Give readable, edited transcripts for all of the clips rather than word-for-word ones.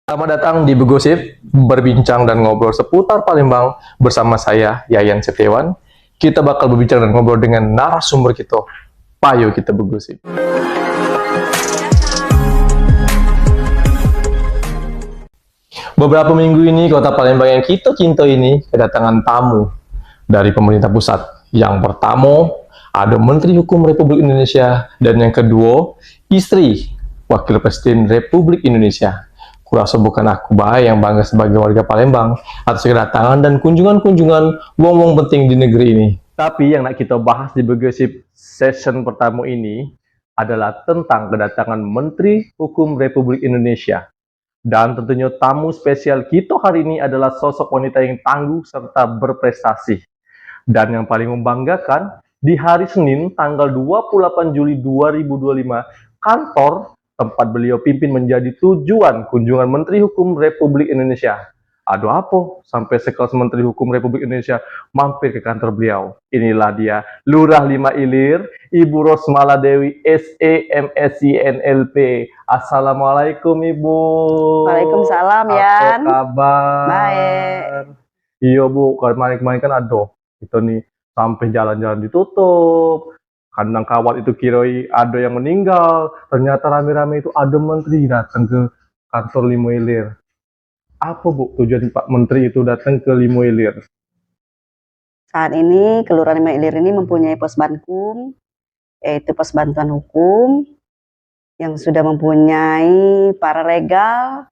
Selamat datang di Begosip, berbincang dan ngobrol seputar Palembang bersama saya, Yayan Setiawan. Kita bakal berbincang dan ngobrol dengan narasumber kita. Payo kita bergosip. Beberapa minggu ini, kota Palembang yang kita cinta ini kedatangan tamu dari pemerintah pusat. Yang pertama, ada Menteri Hukum Republik Indonesia, dan yang kedua, istri Wakil Presiden Republik Indonesia. Kurasa bukan aku yang bangga sebagai warga Palembang atas kedatangan dan kunjungan-kunjungan wong-wong penting di negeri ini. Tapi yang nak kita bahas di Begosip session pertama ini adalah tentang kedatangan Menteri Hukum Republik Indonesia. Dan tentunya tamu spesial kita hari ini adalah sosok wanita yang tangguh serta berprestasi. Dan yang paling membanggakan, di hari Senin tanggal 28 Juli 2025, kantor tempat beliau pimpin menjadi tujuan kunjungan Menteri Hukum Republik Indonesia. Aduh apa, sampai sekelas Menteri Hukum Republik Indonesia mampir ke kantor beliau. Inilah dia, Lurah 5 Ilir, Ibu Rosmala Dewi, SE, MSc, NLP. Assalamualaikum Ibu. Waalaikumsalam Yan. Apa kabar? Baik. Iya Bu, kemarin kan aduh, itu nih sampai jalan-jalan ditutup. Kandang kawat itu kiroi ada yang meninggal, ternyata rame-rame itu ada menteri datang ke kantor Lima Ilir. Apa Bu tujuan Pak Menteri itu datang ke Lima Ilir? Saat ini Kelurahan Lima Ilir ini mempunyai pos bankum, yaitu pos bantuan hukum, yang sudah mempunyai paralegal,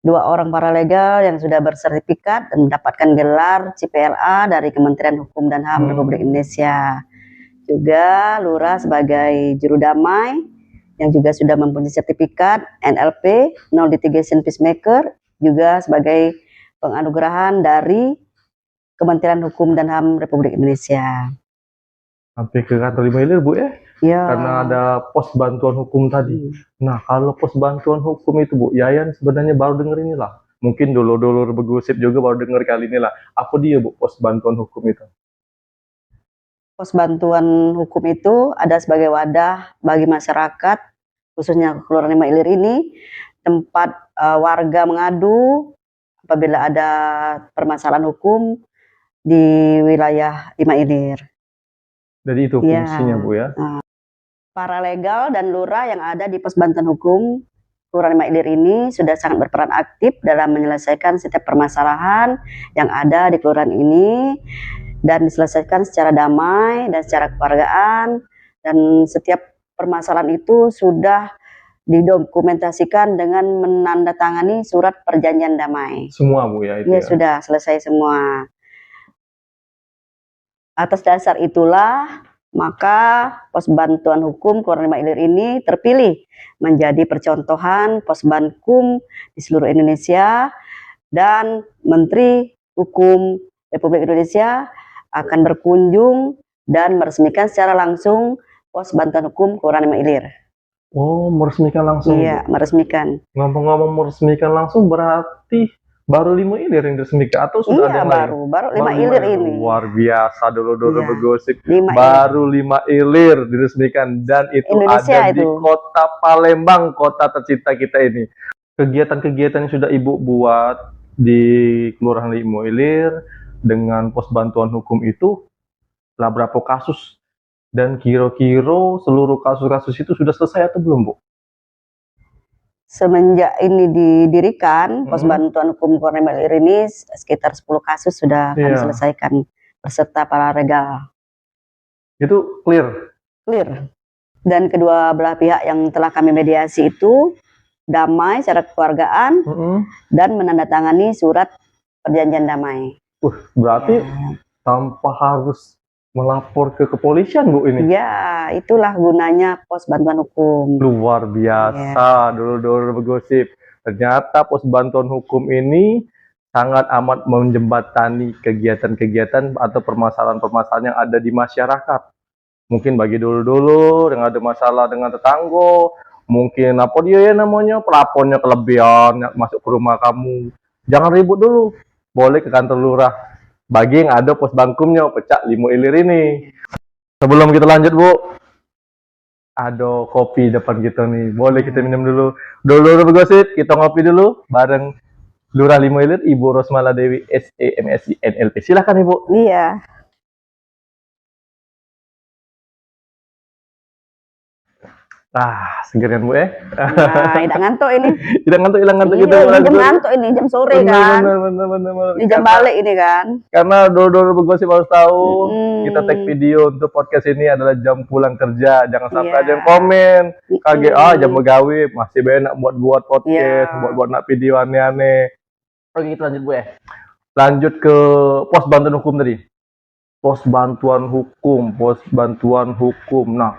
2 orang paralegal yang sudah bersertifikat dan mendapatkan gelar CPLA dari Kementerian Hukum dan HAM Republik Indonesia. Juga Lurah sebagai juru damai yang juga sudah mempunyai sertifikat NLP, Non Litigation Peacemaker, juga sebagai penganugerahan dari Kementerian Hukum dan HAM Republik Indonesia. Sampai ke kantor Lima Ilir Bu ya? Karena ada pos bantuan hukum tadi. Nah kalau pos bantuan hukum itu Bu, Yayan sebenarnya baru denger inilah. Mungkin dulu-dulu Begosip juga baru denger kali ini lah. Apa dia Bu pos bantuan hukum itu? Pos bantuan hukum itu ada sebagai wadah bagi masyarakat, khususnya Kelurahan Lima Ilir ini, tempat warga mengadu apabila ada permasalahan hukum di wilayah Lima Ilir. Jadi itu fungsinya Bu ya? Paralegal dan lurah yang ada di pos bantuan hukum Kelurahan Lima Ilir ini sudah sangat berperan aktif dalam menyelesaikan setiap permasalahan yang ada di kelurahan ini, dan diselesaikan secara damai dan secara kekeluargaan, dan setiap permasalahan itu sudah didokumentasikan dengan menandatangani surat perjanjian damai. Semua Bu ya itu ya? Ya Sudah selesai semua. Atas dasar itulah maka pos bantuan hukum Kelurahan Lima Ilir ini terpilih menjadi percontohan pos bankum di seluruh Indonesia, dan Menteri Hukum Republik Indonesia akan berkunjung dan meresmikan secara langsung pos bantuan hukum Kelurahan Lima Ilir. Oh, meresmikan langsung? Iya, meresmikan. Ngomong-ngomong meresmikan langsung berarti baru Lima Ilir yang diresmikan atau sudah ada yang lain? Baru Lima Ilir ini. Luar biasa, dulu-dulu Begosip. Baru Lima Ilir diresmikan, dan itu Indonesia ada di kota Palembang, kota tercinta kita ini. Kegiatan-kegiatan yang sudah Ibu buat di Kelurahan Lima Ilir dengan pos bantuan hukum itu lah berapa kasus, dan kira-kira seluruh kasus-kasus itu sudah selesai atau belum Bu? Semenjak ini didirikan pos bantuan hukum Kelurahan Lima Ilir ini sekitar 10 kasus sudah kami selesaikan beserta paralegal. Itu clear? Clear. Dan kedua belah pihak yang telah kami mediasi itu damai secara kekeluargaan dan menandatangani surat perjanjian damai. Berarti tanpa harus melapor ke kepolisian Bu ini? Ya, itulah gunanya pos bantuan hukum. Luar biasa, dulu-dulu Begosip. Ternyata pos bantuan hukum ini sangat amat menjembatani kegiatan-kegiatan atau permasalahan-permasalahan yang ada di masyarakat. Mungkin bagi dulu-dulu yang ada masalah dengan tetangga, mungkin apa dia ya namanya, pelapornya kelebihan masuk ke rumah kamu. Jangan ribut dulu. Boleh ke kantor lurah. Bagi yang ada pos bankumnya, pecah Lima Ilir ini. Sebelum kita lanjut Bu, Ada kopi depan kita nih. Boleh kita minum dulu. Dulu bergosip, kita ngopi dulu bareng Lurah Lima Ilir, Ibu Rosmala Dewi SEMSI NLP. Silakan Ibu. Iya. Seger kan Bu ya? Nah, tidak ngantuk ini. Hilang ngantuk Iya, kita. ini jam ngantuk ini, jam sore kan. Bener. Ini jam balik ini kan. Karena dulu bergosip harus tahu, kita tag Mm. video untuk podcast ini adalah jam pulang kerja. Jangan sampai Iya. ada yang komen. Kaget, jam Mm. begawe, masih banyak buat podcast, Iya. buat nak video aneh-aneh. Oke, kita lanjut Bu ya. Lanjut ke pos bantuan hukum tadi. Pos bantuan hukum. Nah,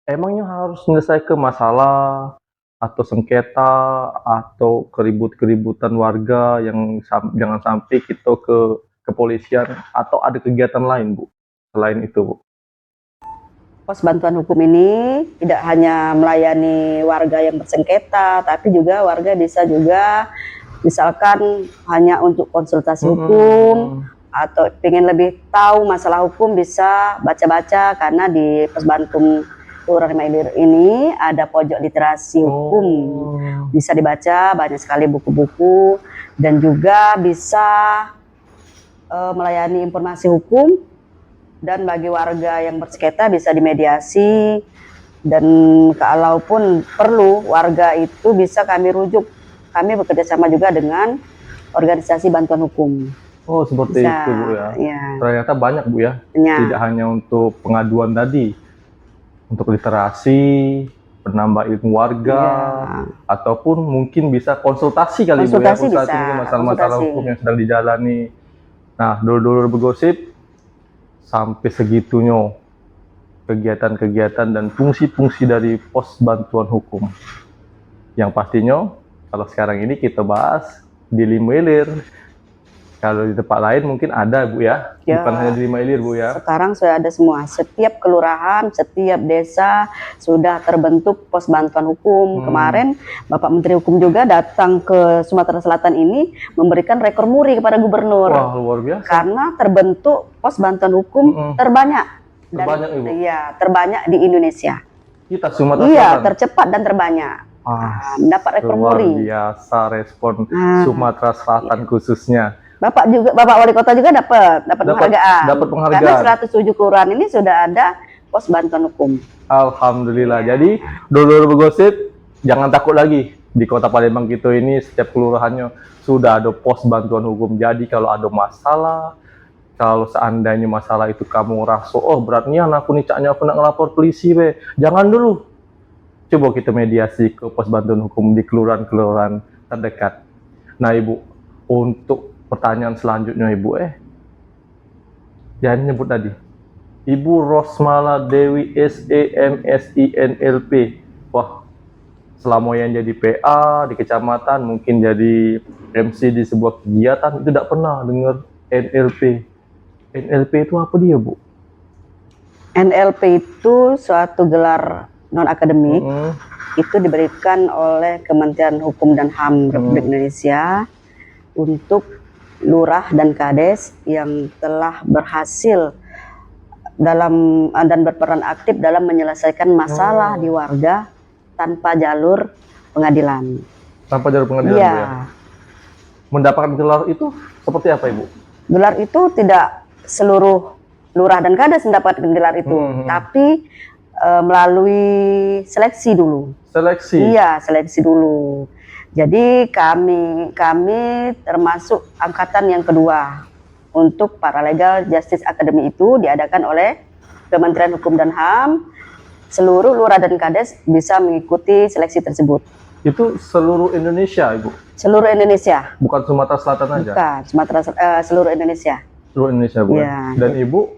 emangnya harus menyelesaikan masalah atau sengketa atau keribut-keributan warga yang jangan sampai kita ke kepolisian atau ada kegiatan lain Bu selain itu Bu? Pos bantuan hukum ini tidak hanya melayani warga yang bersengketa, tapi juga warga bisa juga misalkan hanya untuk konsultasi hukum atau ingin lebih tahu masalah hukum bisa baca-baca, karena di Pos Bankum Kelurahan Lima Ilir ini ada pojok literasi hukum. Bisa dibaca banyak sekali buku-buku, dan juga bisa melayani informasi hukum, dan bagi warga yang bersengketa bisa dimediasi, dan kalaupun perlu warga itu bisa kami rujuk. Kami bekerja sama juga dengan organisasi bantuan hukum. Oh, seperti Bisa, itu Bu ya. ya. Ternyata banyak Bu ya. Ya. Tidak hanya untuk pengaduan tadi, untuk literasi, penambah ilmu warga, ataupun mungkin bisa konsultasi kali Bu ya. Konsultasi bisa, Masalah-masalah hukum yang sedang dijalani. Nah, dulu bergosip sampai segitunya kegiatan-kegiatan dan fungsi-fungsi dari pos bantuan hukum. Yang pastinya kalau sekarang ini kita bahas di Lima Ilir. Kalau di tempat lain mungkin ada Bu ya, bukan hanya di Lima Ilir Bu ya. Sekarang sudah ada semua, setiap kelurahan, setiap desa sudah terbentuk pos bantuan hukum. Kemarin Bapak Menteri Hukum juga datang ke Sumatera Selatan ini memberikan rekor muri kepada gubernur. Wah, luar biasa. Karena terbentuk pos bantuan hukum terbanyak. Terbanyak, Ibu? Iya, terbanyak di Indonesia. Kita Sumatera Iya, Selatan. tercepat dan terbanyak. Mendapat rekor Luar muri. biasa respon Sumatera Selatan khususnya. Bapak Wali Kota juga dapat penghargaan. Dapat penghargaan. Karena 107 kelurahan ini sudah ada pos bantuan hukum. Alhamdulillah. Jadi dulu bergosip, jangan takut lagi. Di Kota Palembang kita ini setiap kelurahannya sudah ada pos bantuan hukum. Jadi kalau ada masalah, kalau seandainya masalah itu kamu rasa, oh beratnya anakku nih caknya aku nak ngelapor polisi be. Jangan dulu. Coba kita mediasi ke pos bantuan hukum di kelurahan-kelurahan terdekat. Nah Ibu, untuk pertanyaan selanjutnya Ibu, jangan nyebut tadi. Ibu Rosmala Dewi SEMSI NLP. Wah, selama yang jadi PA di kecamatan, mungkin jadi MC di sebuah kegiatan, itu tidak pernah dengar NLP. NLP itu apa dia Bu? NLP itu suatu gelar non-akademik, itu diberikan oleh Kementerian Hukum dan HAM Republik Indonesia untuk lurah dan kades yang telah berhasil dan berperan aktif dalam menyelesaikan masalah di warga tanpa jalur pengadilan. Tanpa jalur pengadilan Bu ya? Mendapatkan gelar itu seperti apa Ibu? Gelar itu tidak seluruh lurah dan kades mendapatkan gelar itu, tapi melalui seleksi dulu. Seleksi? Iya, seleksi dulu. Jadi kami termasuk angkatan yang kedua untuk Paralegal Justice Academy. Itu diadakan oleh Kementerian Hukum dan HAM. Seluruh lurah dan kades bisa mengikuti seleksi tersebut. Itu seluruh Indonesia Ibu? Seluruh Indonesia. Bukan Sumatera Selatan aja? Bukan, seluruh Indonesia. Seluruh Indonesia Bu. Ya. Dan Ibu?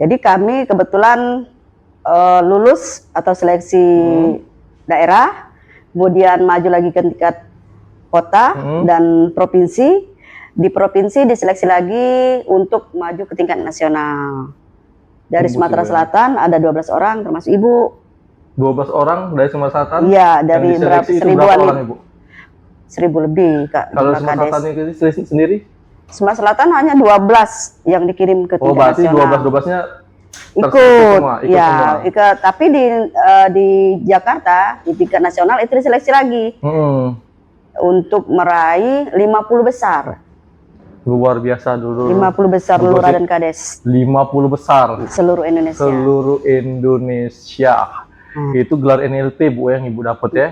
Jadi kami kebetulan lulus atau seleksi daerah, kemudian maju lagi ke tingkat kota dan provinsi. Di provinsi diseleksi lagi untuk maju ke tingkat nasional. Dari Sumatera Selatan ada 12 orang termasuk Ibu. 12 orang dari Sumatera Selatan? Iya, dari berapa orang Ibu? 1000 lebih Kak. Kalau Sumatera Selatan sendiri? Sumatera Selatan hanya 12 yang dikirim ke tingkat nasional. Oh, berarti 12-12-nya semua, ikut ya, semua. ikut. Tapi di Jakarta di tingkat nasional itu diseleksi lagi untuk meraih 50 besar. Luar biasa dulu. 50 besar lurah dan kades. 50 besar seluruh Indonesia. Seluruh Indonesia. Itu gelar NLP Bu yang Ibu dapat ya.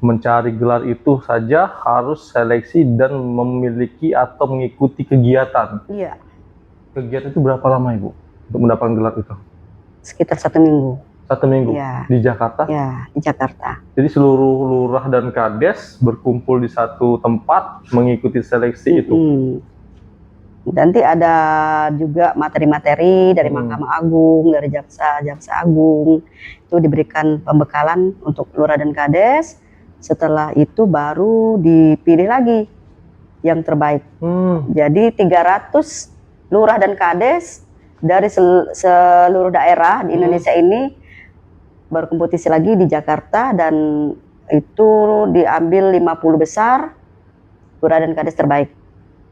Mencari gelar itu saja harus seleksi dan memiliki atau mengikuti kegiatan. Iya. Kegiatan itu berapa lama Ibu untuk mendapatkan gelar itu? Sekitar 1 minggu. 1 minggu Ya. di Jakarta? Ya, di Jakarta. Jadi seluruh lurah dan kades berkumpul di satu tempat mengikuti seleksi itu. Nanti ada juga materi-materi dari Mahkamah Agung, dari Jaksa Agung. Itu diberikan pembekalan untuk lurah dan kades. Setelah itu baru dipilih lagi yang terbaik. Jadi 300 lurah dan kades dari seluruh daerah di Indonesia ini berkompetisi lagi di Jakarta, dan itu diambil 50 besar lurah dan kades terbaik.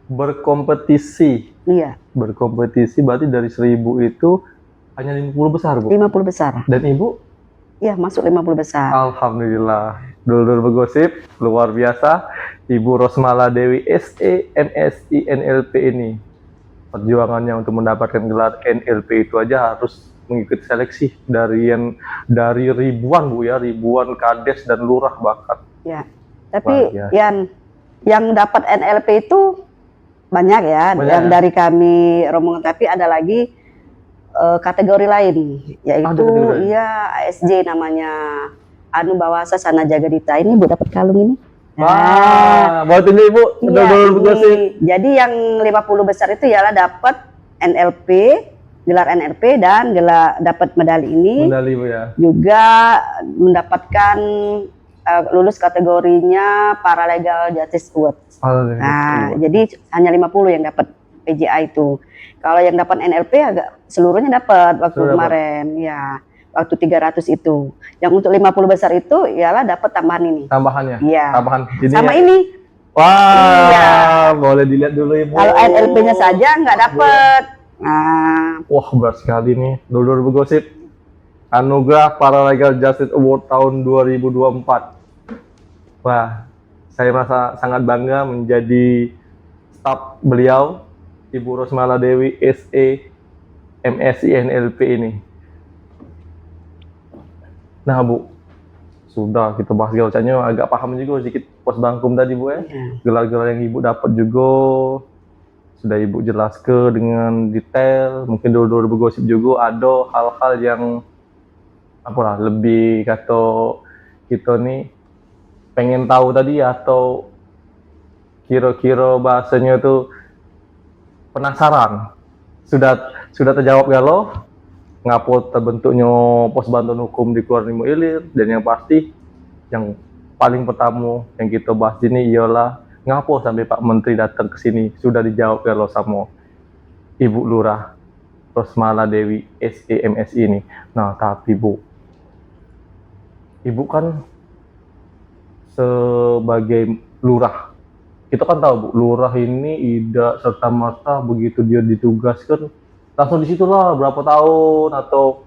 Berkompetisi? Iya. Berkompetisi berarti dari 1000 itu hanya 50 besar Bu? 50 besar. Dan Ibu? Iya, masuk 50 besar. Alhamdulillah. Dulur bergosip, luar biasa. Ibu Rosmala Dewi SE MSI NLP ini. Perjuangannya untuk mendapatkan gelar NLP itu aja harus mengikuti seleksi dari ribuan Bu ya, ribuan kades dan lurah bahkan. Ya. Tapi yang dapat NLP itu banyak ya, yang dari kami rombongan, tapi ada lagi kategori lain, yaitu ASJ namanya, Anu Bawasa Sana Jagadita. Ini Bu dapat kalung ini. Wah, buat ini Ibu. Jadi yang 50 besar itu ialah dapat NLP, gelar NLP, dan dapat medali ini. Medali Bu ya. Juga mendapatkan lulus kategorinya Paralegal Justice Award. Jadi hanya 50 yang dapat PJA itu. Kalau yang dapat NLP agak seluruhnya dapat waktu kemarin ya. Waktu 300 itu. Yang untuk 50 besar itu ialah dapat tambahan ini. Tambahannya? Iya. Tambahan ini sama ya? Ini. Wah, boleh dilihat dulu Ibu. Kalau NLP-nya saja nggak dapat. Wah, berat sekali nih. Dulur bergosip. Anugerah Paralegal Justice Award tahun 2024. Wah, saya merasa sangat bangga menjadi staf beliau, Ibu Rosmala Dewi SE MSI NLP ini. Nah Bu, sudah kita bahas gelarnya, agak paham juga sedikit Posbangkum tadi Bu ya. Gelar-gelar yang Ibu dapat juga sudah Ibu jelaskan dengan detail. Mungkin dulu bergosip juga ada hal-hal yang apalah lebih kata kita nih pengen tahu tadi, atau kira-kira bahasanya tuh penasaran. Sudah terjawab galau ngapo terbentuknya pos bantuan hukum di Kelurahan Limo Ilir, dan yang pasti yang paling pertama yang kita bahas ini ialah ngapo sampai Pak Menteri datang ke sini. Sudah dijawab galau sama Ibu Lurah Rosmala Dewi SE MSI ini. Nah, tapi Bu, Ibu kan sebagai lurah, kita kan tahu Bu, lurah ini tidak serta-merta begitu dia ditugaskan langsung disitulah berapa tahun atau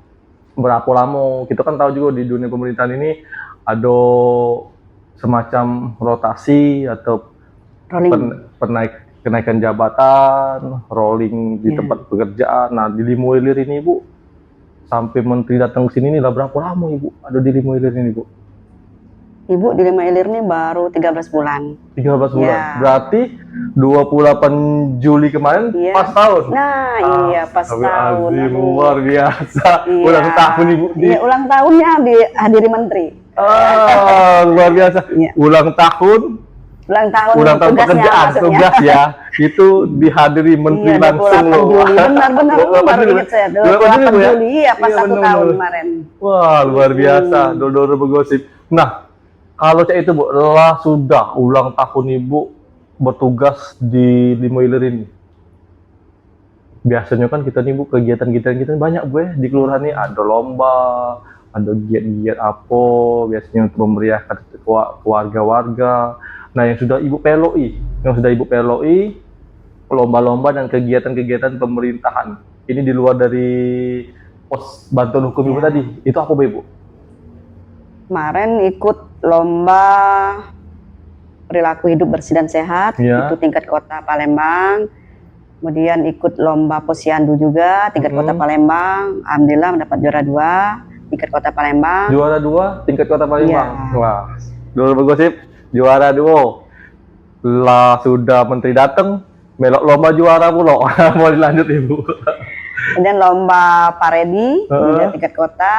berapa lama. Kita kan tahu juga di dunia pemerintahan ini ada semacam rotasi atau kenaikan jabatan, rolling di tempat pekerjaan. Nah, di Limo Ilir ini Bu, sampai menteri datang ke sini ini lah berapa lama Ibu ada di Limo Ilir ini Bu? Ibu di Limo Ilir ini baru 13 bulan. 13 bulan. Berarti 28 Juli kemarin pas tahun. Nah, iya pas tahun. Luar biasa. Ulang tahun Ibu. Iya, ulang tahunnya dihadiri menteri. Luar biasa. Ulang tahun pekerjaan, tugas ya. Itu dihadiri menteri langsung loh. 28 Juli. Benar-benar baru ingat saya. 28 Juli ya pas 1 tahun kemarin. Wah, luar biasa. Dodor bergosip. Nah, kalau itu Bu, sudah ulang tahun Ibu bertugas di Limo Ilir ini. Biasanya kan kita nih Bu, kegiatan kita banyak Bu ya. Di kelurahan ini ada lomba, ada giat-giat apa, biasanya untuk memeriahkan keluarga-warga. Nah, yang sudah Ibu peloi, lomba-lomba dan kegiatan-kegiatan pemerintahan. ini di luar dari pos bantuan hukum ibu Iya. tadi, itu apa bu ibu? Kemarin ikut lomba perilaku hidup bersih dan sehat, Iya. itu tingkat kota Palembang. Kemudian ikut lomba posyandu juga, tingkat kota Palembang. Alhamdulillah mendapat juara 2, tingkat kota Palembang. Juara 2 tingkat kota Palembang. Iya. Wah, dulu bergosip juara 2. Lah sudah menteri datang, melok lomba juara pula. Mau dilanjut ibu. Kemudian lomba paredi, kemudian tingkat kota.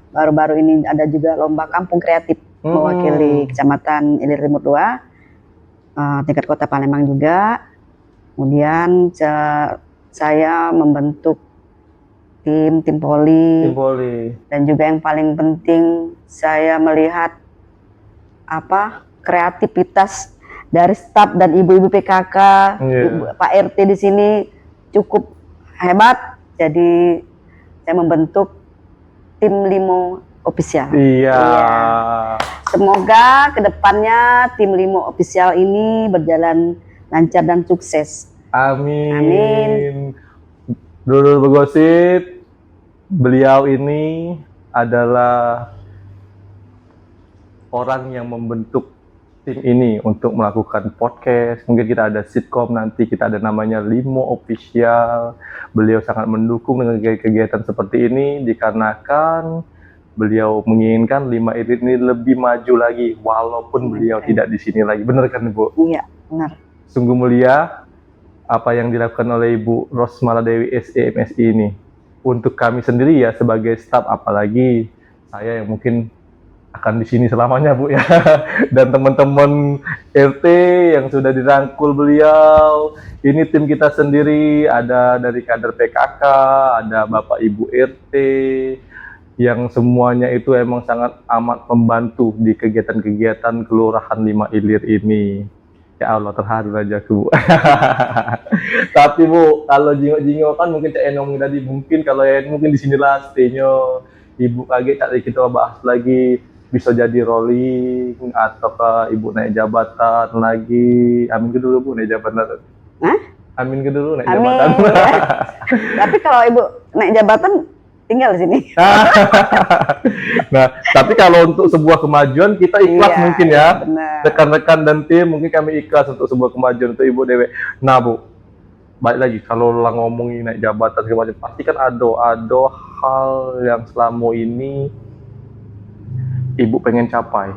Baru-baru ini ada juga lomba kampung kreatif, mewakili Kecamatan Ilir Timur 2, tingkat kota Palembang juga. Kemudian saya membentuk tim poli, dan juga yang paling penting saya melihat kreativitas dari staf dan ibu-ibu PKK, Pak RT di sini cukup hebat. Jadi saya membentuk tim Limo Official. Iya. Semoga kedepannya tim Limo Official ini berjalan lancar dan sukses. Amin. Amin. Dulu bergosip, beliau ini adalah orang yang membentuk tim ini untuk melakukan podcast. Mungkin kita ada sitkom nanti, kita ada namanya Limo Official. Beliau sangat mendukung dengan kegiatan seperti ini dikarenakan beliau menginginkan Lima Ilir ini lebih maju lagi walaupun beliau tidak di sini lagi. Benar kan Bu? Iya, benar. Sungguh mulia apa yang dilakukan oleh Ibu Rosmala Dewi SE MSI ini. Untuk kami sendiri ya sebagai staf, apalagi saya yang mungkin akan di sini selamanya Bu ya. Dan teman-teman RT yang sudah dirangkul beliau. Ini tim kita sendiri, ada dari kader PKK, ada Bapak Ibu RT, yang semuanya itu emang sangat amat membantu di kegiatan-kegiatan Kelurahan Lima Ilir ini. Ya Allah, terharu aja Bu. Tapi Bu, kalau jingok-jingok kan mungkin Cak Enong tadi, mungkin kalau mungkin di sinilah stay-nya. Ibu kaget tak kita bahas lagi, bisa jadi rolling atau Ibu naik jabatan lagi. Amin ke dulu Bu, naik jabatan. Hah? Amin ke dulu naik Amin. jabatan. Tapi kalau Ibu naik jabatan tinggal di sini. Nah, tapi kalau untuk sebuah kemajuan kita ikhlas mungkin ya. Rekan-rekan dan tim mungkin kami ikhlas untuk sebuah kemajuan untuk Ibu Dewi. Nah Bu, balik lagi kalau ngomongin naik jabatan segala macam, pasti kan ada hal yang selama ini Ibu pengen capai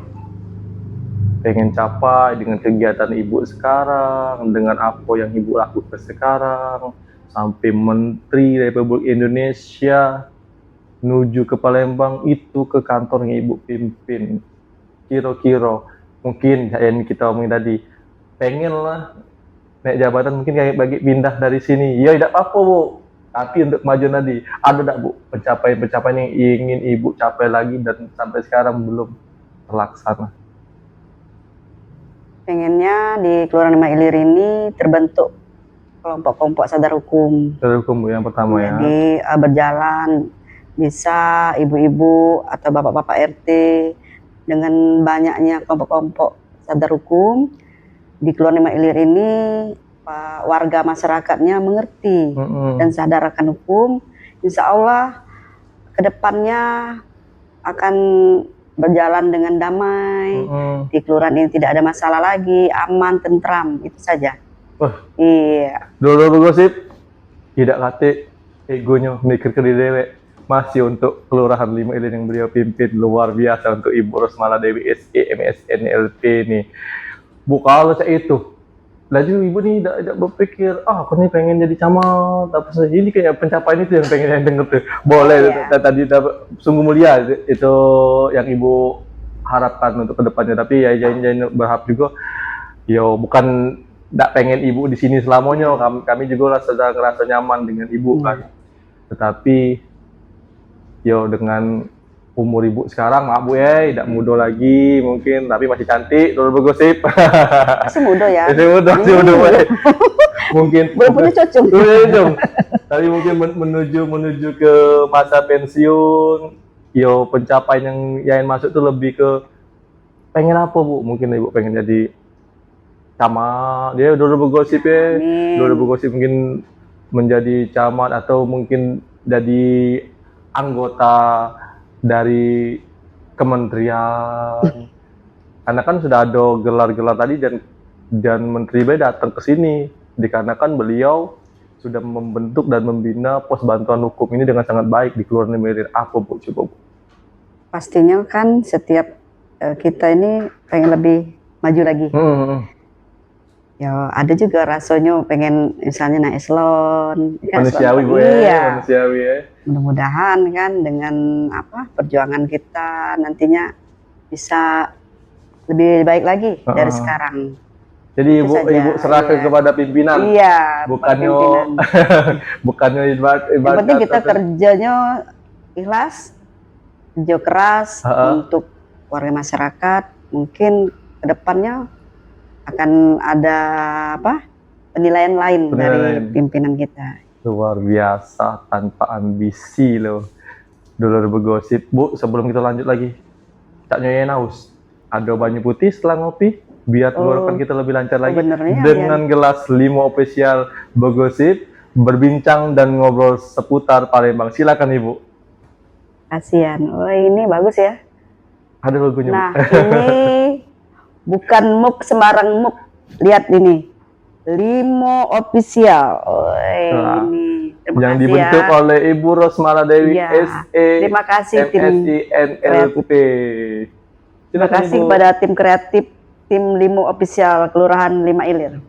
dengan kegiatan Ibu sekarang, dengan apa yang Ibu lakukan sekarang, sampai Menteri Republik Indonesia menuju ke Palembang itu ke kantor yang Ibu pimpin. Kira-kira mungkin yang kita omongin tadi, pengen lah naik jabatan, mungkin kayak bagi pindah dari sini. Ya tidak apa-apa Bu, tapi untuk kemajuan tadi ada tidak Bu pencapaian-pencapaian yang ingin Ibu capai lagi dan sampai sekarang belum terlaksana? Pengennya di Kelurahan Lima Ilir ini terbentuk kelompok-kelompok sadar hukum. Sadar hukum Bu yang pertama ya. Jadi berjalan bisa ibu-ibu atau bapak-bapak RT, dengan banyaknya kelompok-kelompok sadar hukum di Kelurahan Lima Ilir ini, warga masyarakatnya mengerti dan sadar akan hukum. Insya Allah kedepannya akan berjalan dengan damai. Di kelurahan ini tidak ada masalah lagi, aman, tentram, itu saja. Iya. Dulu bergosip tidak kate egonya mikir ke diri dewe. Masih untuk Kelurahan Lima Ilir yang beliau pimpin, luar biasa untuk Ibu Rosmala Dewi SE MSN LP nih Bu. Kalau saya itu laju Ibu nih tidak berpikir aku nih pengen jadi camat apa saja, ini kayak pencapaian itu yang pengen yang denger tuh. Boleh tadi sungguh mulia itu yang Ibu harapkan untuk kedepannya. Tapi ya jangan berharap juga yo bukan tidak pengen Ibu di sini selamanya. Kami juga sudah ngerasa nyaman dengan Ibu kan. Tetapi yo dengan umur Ibu sekarang, maaf Bu ya, tidak muda lagi mungkin, tapi masih cantik. Dulu bergosip. Masih muda ya. Masih muda. Mungkin belum punya cucu. Tapi mungkin menuju ke masa pensiun, yo pencapaian yang masuk tuh lebih ke pengen apa Bu? Mungkin Ibu pengen jadi camat. Dia dulu bergosip ya. Dulu bergosip mungkin menjadi camat atau mungkin jadi anggota dari kementerian? Karena kan sudah ada gelar-gelar tadi dan Menteri B datang ke sini dikarenakan beliau sudah membentuk dan membina pos bantuan hukum ini dengan sangat baik di Kelurahan Lima Ilir. Apa Bu? Coba Bu. Pastinya kan setiap kita ini pengen lebih maju lagi. Ya ada juga rasanya pengen misalnya naik eselon. Ya, Manusiawi Bu ya, iya. manusiawi ya. Mudah-mudahan kan dengan apa perjuangan kita nantinya bisa lebih baik lagi dari sekarang. Jadi Itu ibu, saja, ibu serahkan iya. kepada pimpinan, Iya, bukannya pimpinan. bukannya Yang penting kita kerjanya ikhlas, kerja keras untuk warga masyarakat. Mungkin kedepannya akan ada apa penilaian lain dari pimpinan kita. Luar biasa, tanpa ambisi loh. Dulur Begosip. Bu, sebelum kita lanjut lagi, tak nyobain haus. Ada banyu putih setelah ngopi, biar tenggorokan kita lebih lancar lagi. Dengan gelas limo official Begosip, berbincang dan ngobrol seputar Palembang. Silakan Ibu. Kasihan. Oh ini bagus ya. Ada logonya. Nah ini bukan muk sembarang muk. Lihat ini, limo official. Oh, ini. Yang dibentuk oleh Ibu Rosmala Dewi SE. Terima kasih MSI NLP. Terima kasih kepada tim kreatif tim Limo Official Kelurahan Lima Ilir.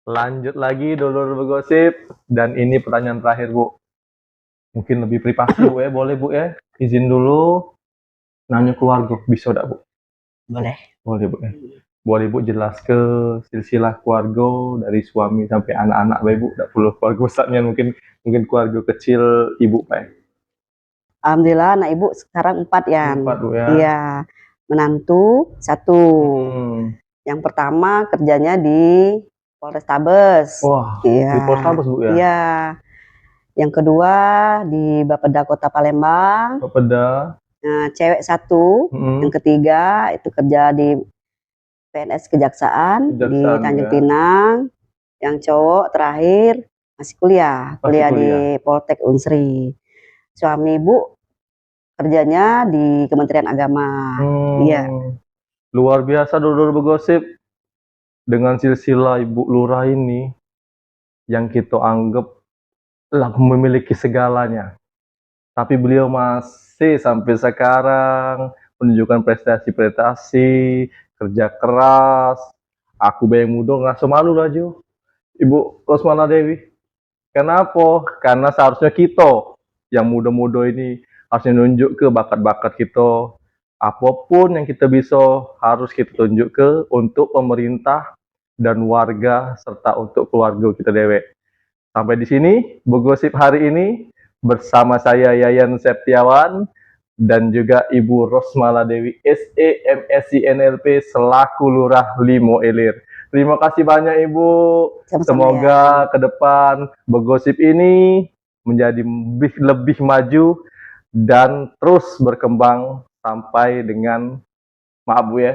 Lanjut lagi dulur Begosip, dan ini pertanyaan terakhir Bu. Mungkin lebih privasi Bu ya, boleh Bu ya? Izin dulu nanya keluarga, bisa enggak Bu? Boleh. Boleh Bu ya. Boleh Bu jelas ke silsilah keluarga dari suami sampai anak-anak Bapak Ibu, enggak perlu keluarga besarnya, mungkin keluarga kecil Ibu Pak. Alhamdulillah anak Ibu sekarang 4 ya. 4 Bu ya. Iya. Menantu 1. Yang pertama kerjanya di Polrestabes. Wah, iya. Di Polrestabes Bu ya. Iya. Yang kedua di Bapeda Kota Palembang. Bapeda. Nah, cewek 1. Yang ketiga itu kerja di PNS Kejaksaan di Tanjung Pinang. Yang cowok terakhir masih kuliah di Poltek Unsri. Suami Ibu kerjanya di Kementerian Agama. Iya. Luar biasa dulur Begosip. Dengan silsilah Ibu Lurah ini yang kita anggap memiliki segalanya. Tapi beliau masih sampai sekarang menunjukkan prestasi-prestasi, kerja keras. Aku yang muda ngerasa malu lah Jo. Ibu Rosmala Dewi. Kenapa? Karena seharusnya kita yang muda-muda ini harusnya nunjuk ke bakat-bakat kita. Apapun yang kita bisa harus kita tunjuk ke untuk pemerintah dan warga serta untuk keluarga kita dewek. Sampai di sini Begosip hari ini bersama saya Yayan Septiawan dan juga Ibu Rosmala Dewi SE MSI NLP selaku Lurah Limo Ilir. Terima kasih banyak Ibu. Semoga ke depan Begosip ini menjadi lebih maju dan terus berkembang sampai dengan, maaf Bu ya,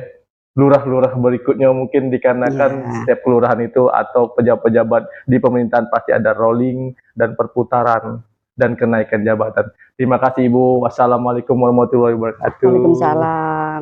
lurah-lurah berikutnya mungkin dikarenakan setiap kelurahan itu atau pejabat-pejabat di pemerintahan pasti ada rolling dan perputaran dan kenaikan jabatan. Terima kasih Ibu. Wassalamualaikum warahmatullahi wabarakatuh. Waalaikumsalam.